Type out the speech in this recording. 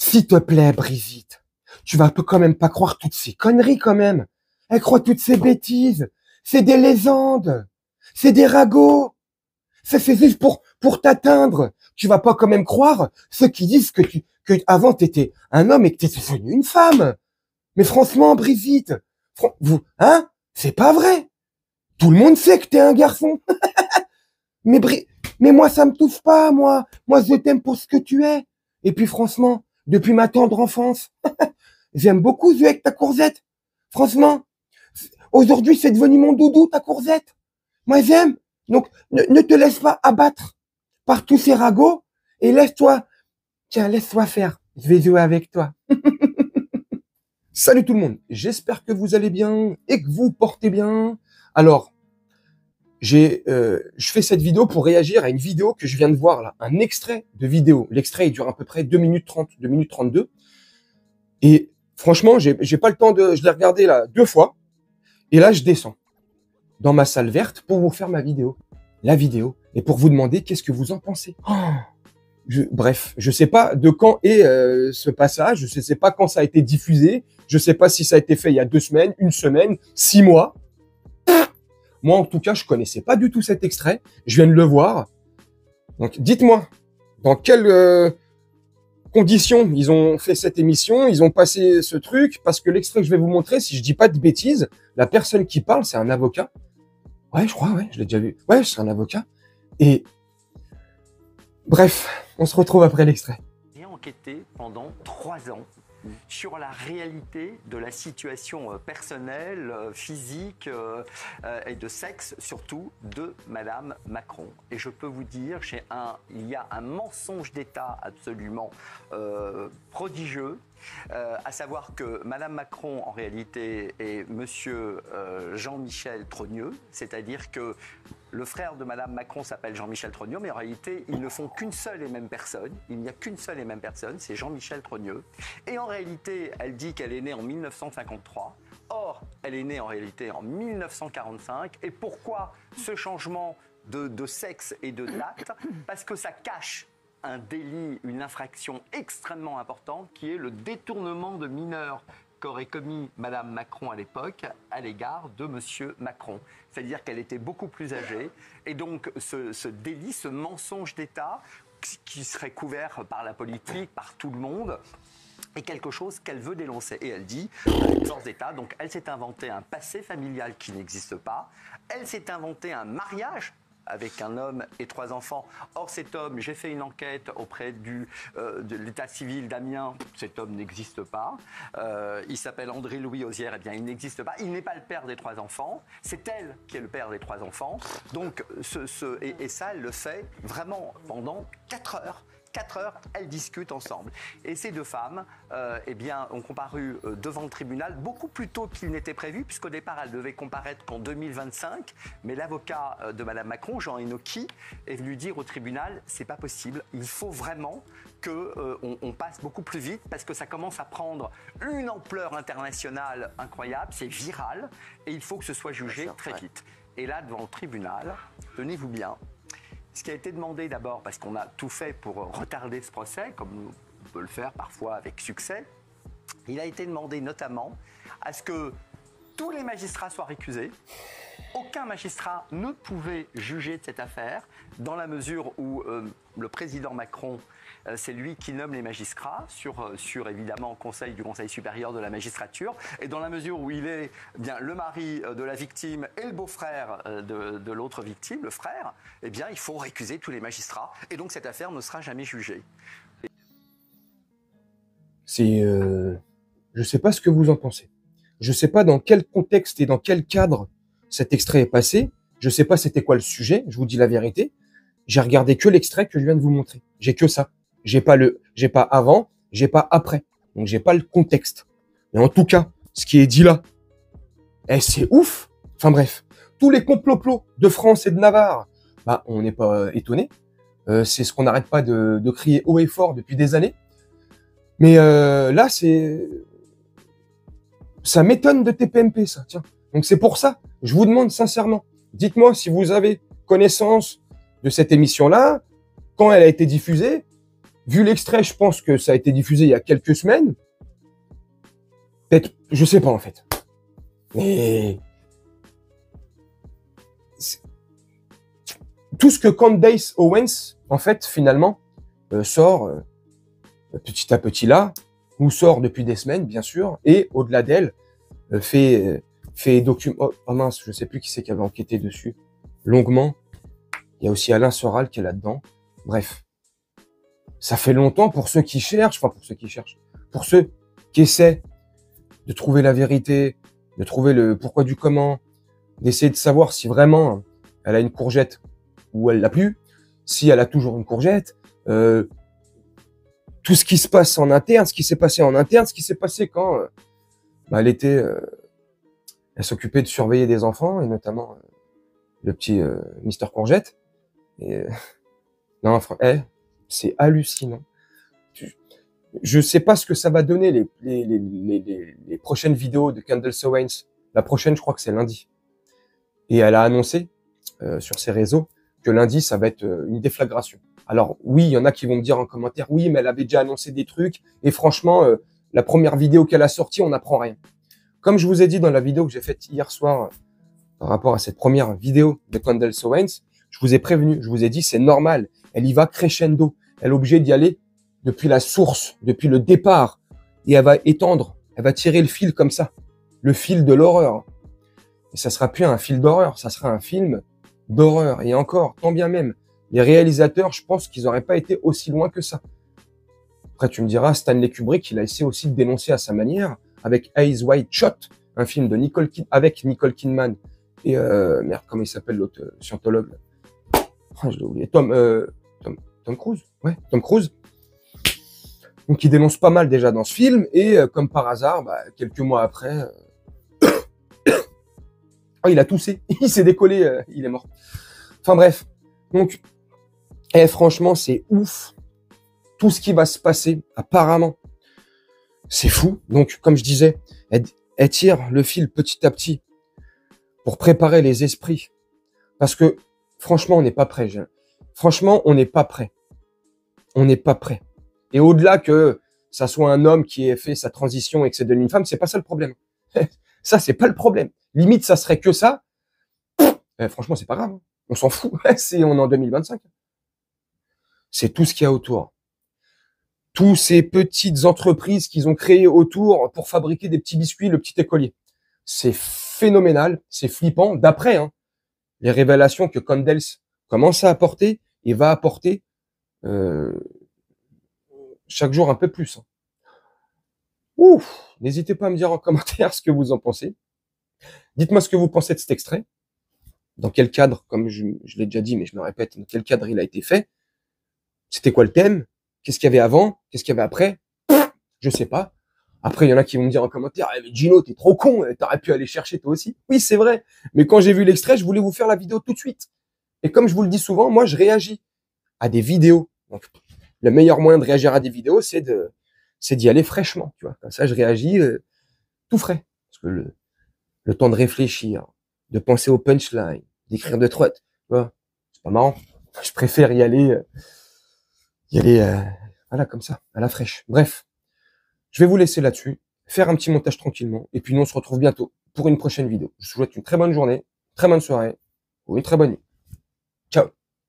S'il te plaît, Brigitte, tu vas quand même pas croire toutes ces conneries quand même. Elle croit toutes ces bêtises. C'est des légendes. C'est des ragots. Ça, c'est juste pour t'atteindre. Tu vas pas quand même croire ceux qui disent que avant t'étais un homme et que t'étais devenu une femme. Mais franchement, Brigitte, vous, hein? C'est pas vrai. Tout le monde sait que t'es un garçon. Mais mais moi, ça me touche pas, moi. Moi, je t'aime pour ce que tu es. Et puis, franchement, depuis ma tendre enfance, j'aime beaucoup jouer avec ta coursette. Franchement, aujourd'hui, c'est devenu mon doudou, ta coursette. Moi, j'aime. Donc, ne te laisse pas abattre par tous ces ragots et laisse-toi, tiens, laisse-toi faire. Je vais jouer avec toi. Salut tout le monde. J'espère que vous allez bien et que vous portez bien. Alors, je fais cette vidéo pour réagir à une vidéo que je viens de voir là, un extrait de vidéo. L'extrait, il dure à peu près 2 minutes 30, 2 minutes 32. Et franchement, j'ai pas le temps je l'ai regardé là 2 fois. Et là, je descends dans ma salle verte pour vous faire la vidéo, et pour vous demander qu'est-ce que vous en pensez. Bref, je sais pas de quand est ce passage, je sais pas quand ça a été diffusé, je sais pas si ça a été fait il y a 2 semaines, 1 semaine, 6 mois. Moi, en tout cas, je connaissais pas du tout cet extrait. Je viens de le voir. Donc, dites-moi, dans quelles conditions ils ont fait cette émission, ils ont passé ce truc, parce que l'extrait que je vais vous montrer, si je dis pas de bêtises, la personne qui parle, c'est un avocat. Ouais, je crois, ouais, je l'ai déjà vu. Ouais, c'est un avocat. Et bref, on se retrouve après l'extrait. J'ai enquêté pendant 3 ans sur la réalité de la situation personnelle, physique et de sexe, surtout, de Madame Macron. Et je peux vous dire, il y a un mensonge d'État absolument prodigieux, à savoir que Madame Macron, en réalité, est Monsieur Jean-Michel Trogneux, c'est-à-dire que le frère de Madame Macron s'appelle Jean-Michel Trogneux, mais en réalité, ils ne font qu'une seule et même personne. Il n'y a qu'une seule et même personne, c'est Jean-Michel Trogneux. Et en réalité, elle dit qu'elle est née en 1953. Or, elle est née en réalité en 1945. Et pourquoi ce changement de sexe et de date? Parce que ça cache un délit, une infraction extrêmement importante qui est le détournement de mineurs qu'aurait commis Madame Macron à l'époque à l'égard de Monsieur Macron. C'est-à-dire qu'elle était beaucoup plus âgée. Et donc ce délit, ce mensonge d'État qui serait couvert par la politique, par tout le monde, est quelque chose qu'elle veut dénoncer. Et elle dit, une force d'État, donc elle s'est inventé un passé familial qui n'existe pas. Elle s'est inventé un mariage avec un homme et 3 enfants. Or, cet homme, j'ai fait une enquête auprès de l'état civil d'Amiens. Cet homme n'existe pas. Il s'appelle André-Louis Ozière. Eh bien, il n'existe pas. Il n'est pas le père des 3 enfants. C'est elle qui est le père des 3 enfants. Donc, et ça, elle le fait vraiment pendant 4 heures. 4 heures, elles discutent ensemble. Et ces 2 femmes eh bien, ont comparu devant le tribunal beaucoup plus tôt qu'il n'était prévu, puisqu'au départ, elles devaient comparaître qu'en 2025. Mais l'avocat de Madame Macron, Jean Enoki, est venu dire au tribunal, c'est pas possible, il faut vraiment qu'on passe beaucoup plus vite, parce que ça commence à prendre une ampleur internationale incroyable, c'est viral, et il faut que ce soit jugé très vite. Et là, devant le tribunal, tenez-vous bien, ce qui a été demandé d'abord, parce qu'on a tout fait pour retarder ce procès, comme on peut le faire parfois avec succès, il a été demandé notamment à ce que tous les magistrats soient récusés. Aucun magistrat ne pouvait juger de cette affaire, dans la mesure où le président Macron, c'est lui qui nomme les magistrats sur évidemment conseil du Conseil supérieur de la magistrature, et dans la mesure où il est bien le mari de la victime et le beau-frère de l'autre victime, le frère, eh bien il faut récuser tous les magistrats, et donc cette affaire ne sera jamais jugée. Je sais pas ce que vous en pensez. Je sais pas dans quel contexte et dans quel cadre cet extrait est passé. Je sais pas c'était quoi le sujet, je vous dis la vérité. J'ai regardé que l'extrait que je viens de vous montrer. J'ai que ça. J'ai pas avant, j'ai pas après. Donc j'ai pas le contexte. Mais en tout cas, ce qui est dit là, c'est ouf. Enfin bref, tous les complots de France et de Navarre, bah on n'est pas étonné. C'est ce qu'on n'arrête pas de crier haut et fort depuis des années. Mais là, ça m'étonne de TPMP, ça. Tiens. Donc c'est pour ça, je vous demande sincèrement, dites-moi si vous avez connaissance de cette émission-là, quand elle a été diffusée, Vu l'extrait, je pense que ça a été diffusé il y a quelques semaines. Peut-être, je sais pas en fait. Mais tout ce que Candace Owens, en fait, finalement, sort petit à petit là, ou sort depuis des semaines, bien sûr, et au-delà d'elle, fait oh mince, je sais plus qui c'est qui avait enquêté dessus longuement. Il y a aussi Alain Soral qui est là-dedans. Bref, ça fait longtemps pour ceux qui cherchent, pour ceux qui essaient de trouver la vérité, de trouver le pourquoi du comment, d'essayer de savoir si vraiment elle a une courgette ou elle l'a plus, si elle a toujours une courgette, tout ce qui se passe en interne, ce qui s'est passé en interne, ce qui s'est passé quand elle s'occupait de surveiller des enfants, et notamment le petit Mister Courgette. Et non, c'est hallucinant. Je sais pas ce que ça va donner les prochaines vidéos de Candace Owens. La prochaine, je crois que c'est lundi. Et elle a annoncé sur ses réseaux que lundi, ça va être une déflagration. Alors oui, il y en a qui vont me dire en commentaire, oui, mais elle avait déjà annoncé des trucs. Et franchement, la première vidéo qu'elle a sortie, on n'apprend rien. Comme je vous ai dit dans la vidéo que j'ai faite hier soir par rapport à cette première vidéo de Candace Owens, je vous ai prévenu, je vous ai dit, c'est normal. Elle y va crescendo. Elle est obligée d'y aller depuis la source, depuis le départ. Et elle va étendre, elle va tirer le fil comme ça. Le fil de l'horreur. Et ça sera plus un fil d'horreur, ça sera un film d'horreur. Et encore, tant bien même, les réalisateurs, je pense qu'ils n'auraient pas été aussi loin que ça. Après, tu me diras, Stanley Kubrick, il a essayé aussi de dénoncer à sa manière, avec Eyes Wide Shut, un film de avec Nicole Kidman et merde, comment il s'appelle l'autre scientologue là. Oh, je l'ai oublié. Tom Cruise. Ouais, Tom Cruise. Donc, il dénonce pas mal déjà dans ce film, et comme par hasard, quelques mois après, oh, il a toussé, il s'est décollé, il est mort. Enfin bref, donc, franchement, c'est ouf. Tout ce qui va se passer, apparemment, c'est fou. Donc, comme je disais, elle tire le fil petit à petit pour préparer les esprits. Parce que, franchement, on n'est pas prêt. Franchement, on n'est pas prêt. On n'est pas prêt. Et au-delà que ça soit un homme qui ait fait sa transition et que c'est devenu une femme, c'est pas ça le problème. Ça, c'est pas le problème. Limite, ça serait que ça. Franchement, c'est pas grave. Hein. On s'en fout. On est en 2025. C'est tout ce qu'il y a autour. Tous ces petites entreprises qu'ils ont créées autour pour fabriquer des petits biscuits, le petit écolier. C'est phénoménal, c'est flippant. D'après les révélations que Candace commence à apporter et va apporter chaque jour un peu plus. Ouf, n'hésitez pas à me dire en commentaire ce que vous en pensez. Dites-moi ce que vous pensez de cet extrait. Dans quel cadre, comme je l'ai déjà dit, mais je me répète, dans quel cadre il a été fait. C'était quoi le thème? Qu'est-ce qu'il y avait avant? Qu'est-ce qu'il y avait après? Je sais pas. Après, il y en a qui vont me dire en commentaire, mais Gino, t'es trop con, t'aurais pu aller chercher toi aussi. Oui, c'est vrai. Mais quand j'ai vu l'extrait, je voulais vous faire la vidéo tout de suite. Et comme je vous le dis souvent, moi, je réagis à des vidéos. Donc, le meilleur moyen de réagir à des vidéos, c'est d'y aller fraîchement, tu vois. Comme ça, je réagis tout frais. Parce que le temps de réfléchir, de penser au punchline, d'écrire de trotte, tu vois, c'est pas marrant. Je préfère y aller voilà, comme ça, à la fraîche. Bref, je vais vous laisser là-dessus, faire un petit montage tranquillement, et puis nous, on se retrouve bientôt pour une prochaine vidéo. Je vous souhaite une très bonne journée, très bonne soirée, ou une très bonne nuit. Ciao.